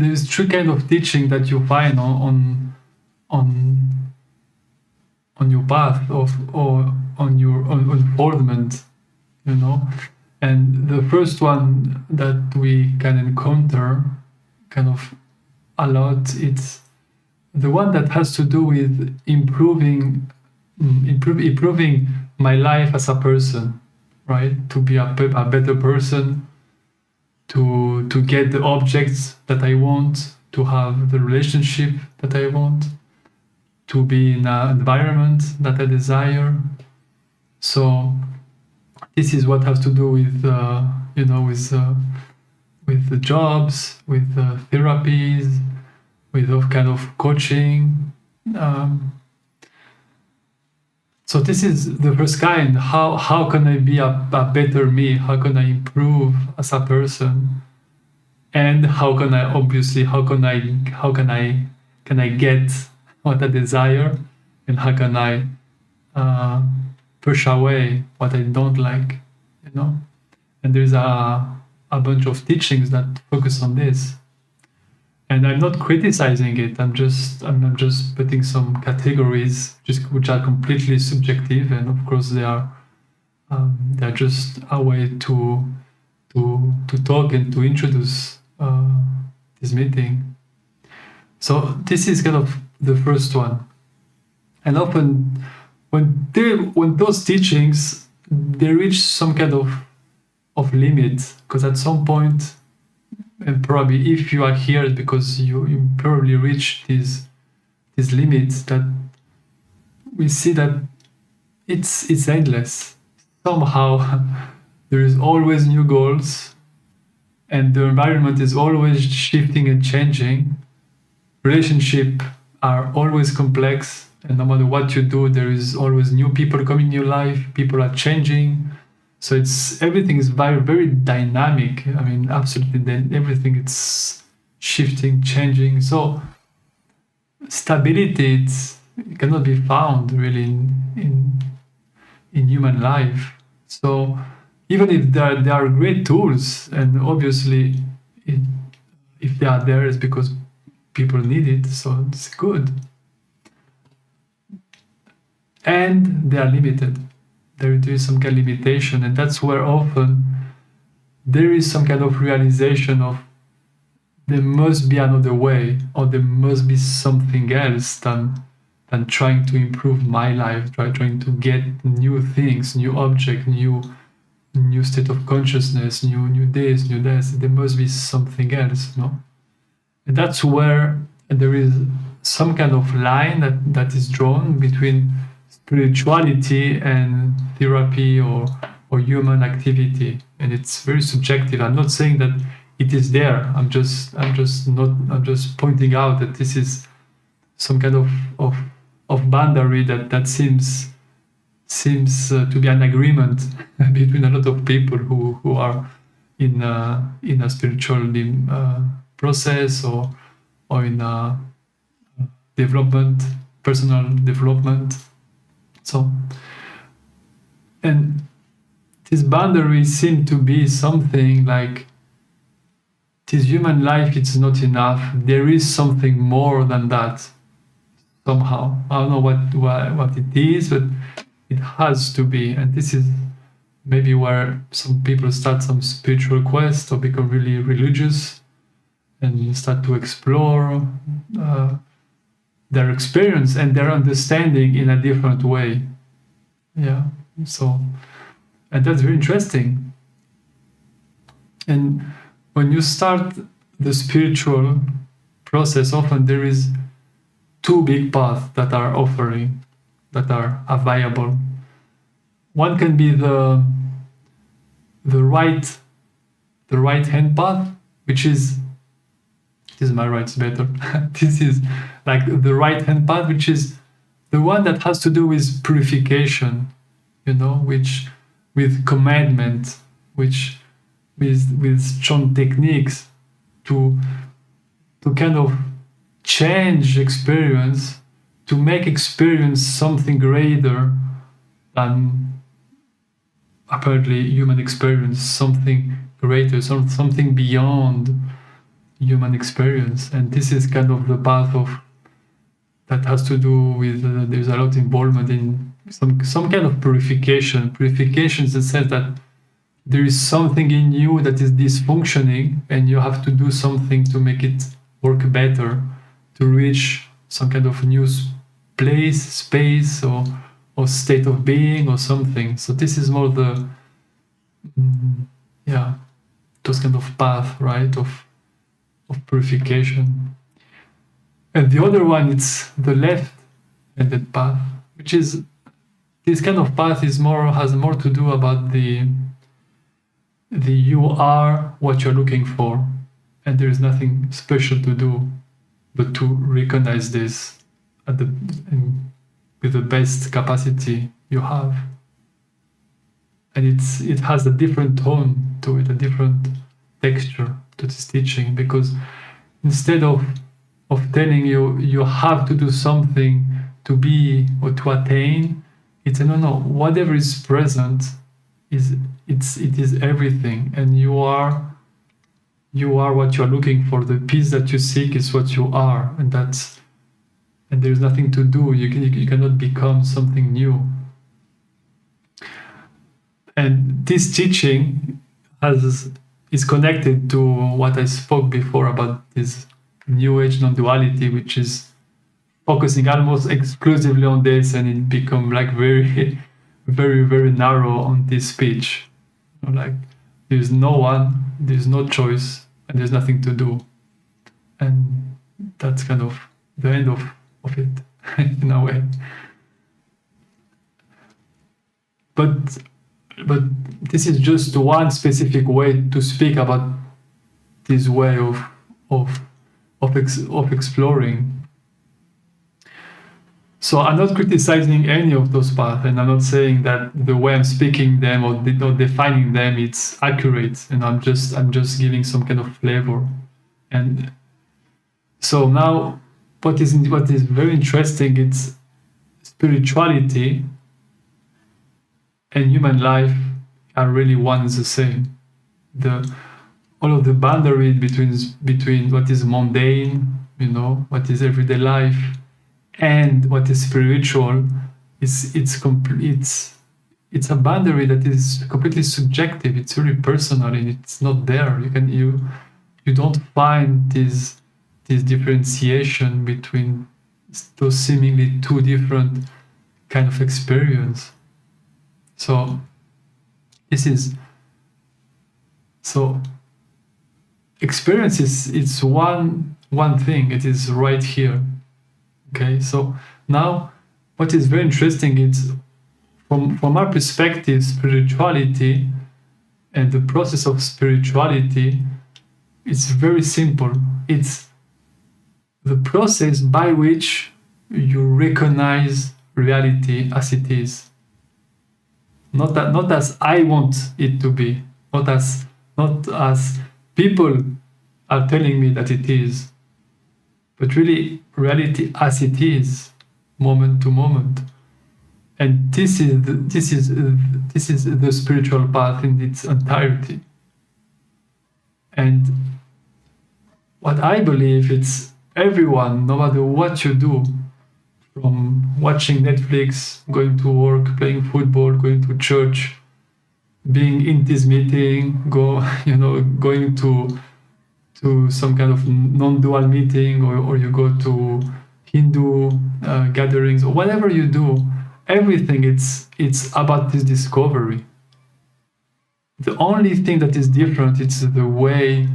there's three kind of teaching that you find on your path of or on your unfoldment, you know. And the first one that we can encounter kind of a lot, it's the one that has to do with improving my life as a person, right? To be a better person, to get the objects that I want, to have the relationship that I want, to be in an environment that I desire. So this is what has to do with with the jobs, with therapies, with all kind of coaching. So this is the first kind. How can I be a better me? How can I improve as a person? And how can I get what I desire, and how can I push away what I don't like, you know? And there's a bunch of teachings that focus on this. And I'm not criticizing it. I'm just putting some categories, which are completely subjective, and of course they're just a way to talk and to introduce this meeting. So this is kind of the first one. And often when those teachings, they reach some kind of limit, because at some point, and probably if you are here, because you probably reach these limits, that we see that it's endless. Somehow there is always new goals, and the environment is always shifting and changing. Relationships are always complex, and no matter what you do, there is always new people coming in your life. People are changing. So everything is very, very dynamic. I mean, absolutely, everything it's shifting, changing. So stability it cannot be found really in human life. So even if there are great tools, and obviously, if they are there, it's because people need it. So it's good, and they are limited. There is some kind of limitation, and that's where often there is some kind of realization of there must be another way, or there must be something else than trying to improve my life, trying to get new things, new object, new state of consciousness, new days, new days. There must be something else, no? And that's where there is some kind of line that is drawn between spirituality and therapy or human activity, and it's very subjective. I'm not saying that it is there. I'm just pointing out that this is some kind of boundary that seems to be an agreement between a lot of people who are in a spiritual process or in a development, personal development. So, and these boundaries seem to be something like this human life, it's not enough. There is something more than that somehow. I don't know what it is, but it has to be. And this is maybe where some people start some spiritual quest or become really religious and start to explore their experience and their understanding in a different way. Yeah. So, and that's very interesting. And when you start the spiritual process, often there is two big paths that are viable. One can be the right hand path, which is my right's better. This is like the right hand path, which is the one that has to do with purification, which with commandment, which with strong techniques to kind of change experience, to make experience something greater than apparently human experience, something greater, something beyond human experience. And this is kind of the path of that has to do with there's a lot of involvement in some kind of purification. Purification is the sense that there is something in you that is dysfunctioning, and you have to do something to make it work better, to reach some kind of new place, space, or state of being, or something. So this is more the those kind of path, right, of purification. And the other one, it's the left-handed path, which is this kind of path has more to do about the you are what you're looking for, and there is nothing special to do but to recognize this with the best capacity you have. And it has a different tone to it, a different texture to this teaching, because instead of telling you have to do something to be or to attain, it's no, whatever is present it is everything, and you are what you're looking for. The peace that you seek is what you are, and there's nothing to do. You cannot become something new. And this teaching is connected to what I spoke before about this New Age non-duality, which is focusing almost exclusively on this, and it become like very, very, very narrow on this speech. Like there's no one, there's no choice, and there's nothing to do. And that's kind of the end of it in a way. But this is just one specific way to speak about this way of exploring. So I'm not criticizing any of those paths, and I'm not saying that the way I'm speaking them or defining them it's accurate, and I'm just giving some kind of flavor. And so now what is very interesting, it's spirituality and human life are really one and the same. All of the boundary between what is mundane, what is everyday life, and what is spiritual, it's a boundary that is completely subjective. It's really personal, and it's not there. You don't find this differentiation between those seemingly two different kind of experience. So experience it's one thing. It is right here. Okay, so now what is very interesting is from our perspective, spirituality and the process of spirituality, it's very simple. It's the process by which you recognize reality as it is. Not as I want it to be, not as people are telling me that it is, but really reality as it is, moment to moment. And this is the spiritual path in its entirety. And what I believe, it's everyone, no matter what you do, from watching Netflix, going to work, playing football, going to church, being in this meeting, going to some kind of non-dual meeting, or you go to Hindu gatherings, or whatever you do, everything it's about this discovery. The only thing that is different is the way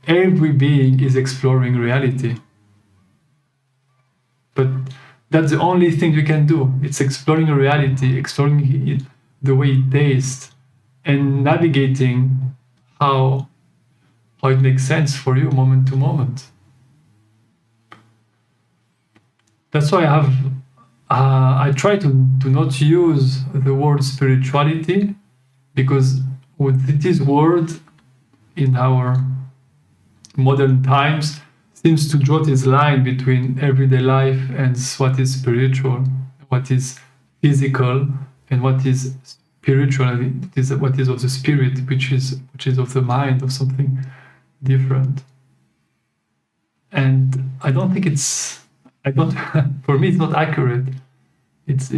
every being is exploring reality. But that's the only thing you can do. It's exploring reality, exploring it, the way it tastes, and navigating how it makes sense for you moment to moment. That's why I try to not use the word spirituality, because with this word in our modern times seems to draw this line between everyday life and what is spiritual, what is physical, and what is spiritual. It is what is of the spirit, which is of the mind, of something different. I don't think it's, I don't, for me, it's not accurate. It's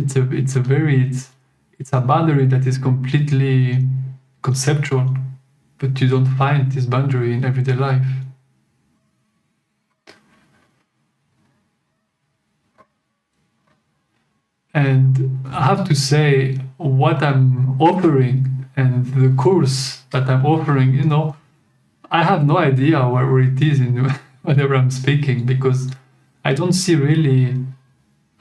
a boundary that is completely conceptual, but you don't find this boundary in everyday life. And I have to say, what I'm offering and the course that I'm offering, I have no idea where it is in whenever I'm speaking, because I don't see really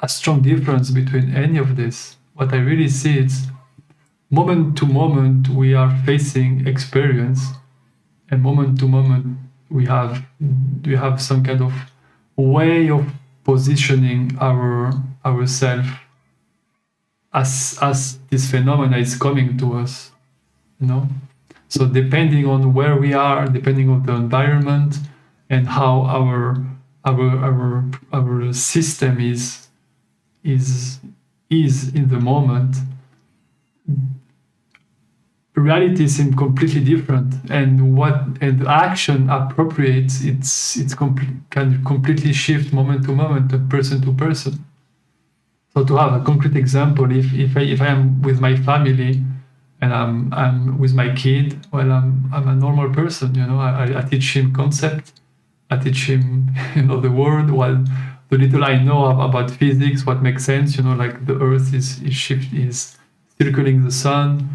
a strong difference between any of this. What I really see is moment to moment we are facing experience, and moment to moment we have some kind of way of positioning ourselves as this phenomena is coming to us, So depending on where we are, depending on the environment, and how our system is in the moment, reality seems completely different, and action appropriates can completely shift moment to moment, person to person. So to have a concrete example, if I am with my family and I'm with my kid, well, I'm a normal person, I teach him concept, I teach him the world, while the little I know about physics, what makes sense, like the Earth is circling the sun.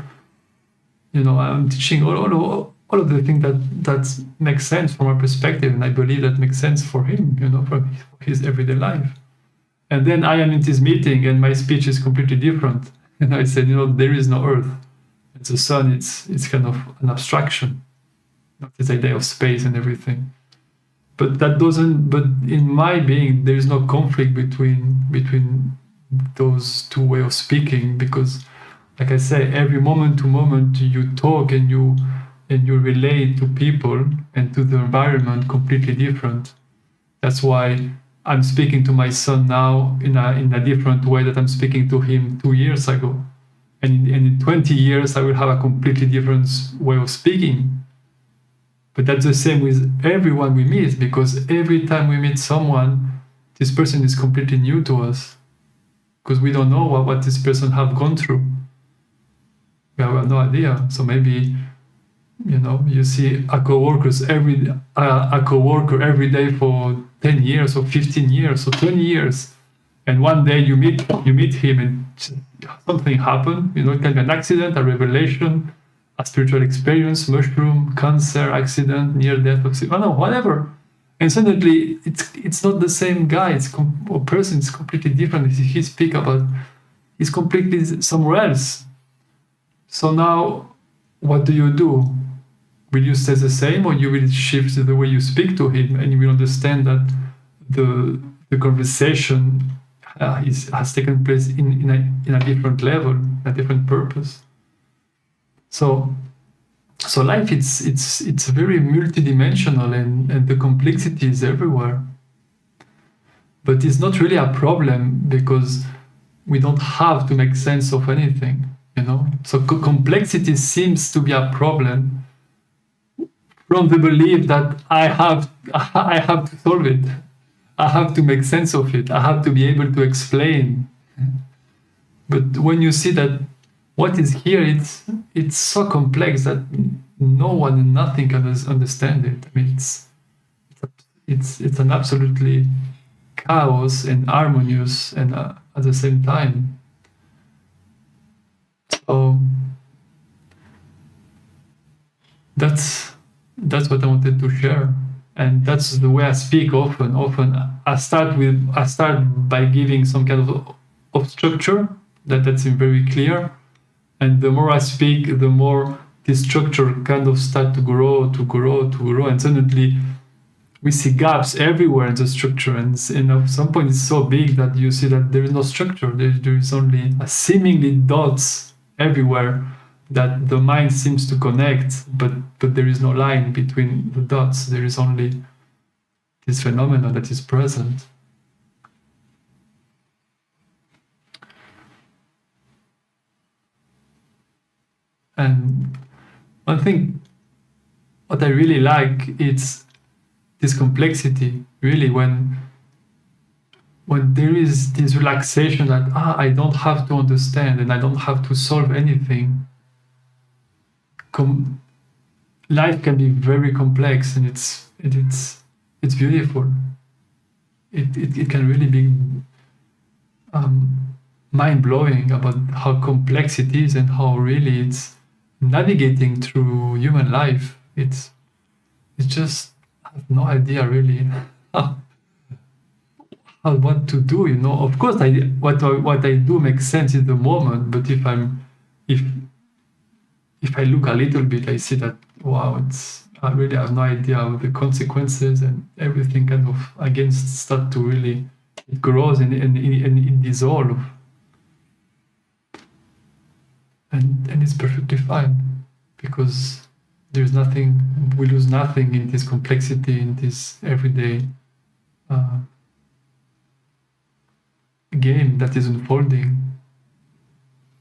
I'm teaching all of the things that makes sense from our perspective, and I believe that makes sense for him, for his everyday life. And then I am in this meeting, and my speech is completely different. And I said, there is no Earth. It's the sun. It's kind of an abstraction, this idea of space and everything. But that doesn't. But in my being, there is no conflict between those two ways of speaking, because, like I say, every moment to moment you talk and you relate to people and to the environment completely different. That's why I'm speaking to my son now in a different way that I'm speaking to him 2 years ago, and in 20 years I will have a completely different way of speaking. But that's the same with everyone we meet, because every time we meet someone, this person is completely new to us, because we don't know what this person have gone through. We have no idea. So maybe, you see a coworker every day for 10 years or 15 years or 20 years, and one day you meet him and something happened. It can be an accident, a revelation, a spiritual experience, mushroom, cancer, accident, near death, whatever. And suddenly it's not the same guy. Or person is completely different. He speak about, he's completely somewhere else. So now, what do? Will you stay the same, or you will shift the way you speak to him, and you will understand that the conversation has taken place in a different level, a different purpose. So life it's very multidimensional, and the complexity is everywhere. But it's not really a problem, because we don't have to make sense of anything, So complexity seems to be a problem from the belief that I have to solve it. I have to make sense of it. I have to be able to explain. But when you see that what is here, it's so complex that no one and nothing can understand it. I mean, it's an absolutely chaos and harmonious, and at the same time. So that's what I wanted to share, and that's the way I speak often. I start by giving some kind of structure that's very clear, and the more I speak, the more this structure kind of start to grow, and suddenly we see gaps everywhere in the structure, and at some point it's so big that you see that there is no structure. There is only a seemingly dots everywhere that the mind seems to connect, but there is no line between the dots. There is only this phenomena that is present. And one thing, what I really like, it's this complexity, really, when there is this relaxation that I don't have to understand and I don't have to solve anything. Life can be very complex, and it's beautiful. It can really be mind-blowing about how complex it is and how really it's navigating through human life. It's just, I have no idea really what to do. Of course, what I do makes sense in the moment, but if I look a little bit, I see that wow, I really have no idea of the consequences, and everything kind of again start to really, it grows and it dissolves, and it's perfectly fine, because there's nothing, we lose nothing in this complexity, in this everyday game that is unfolding.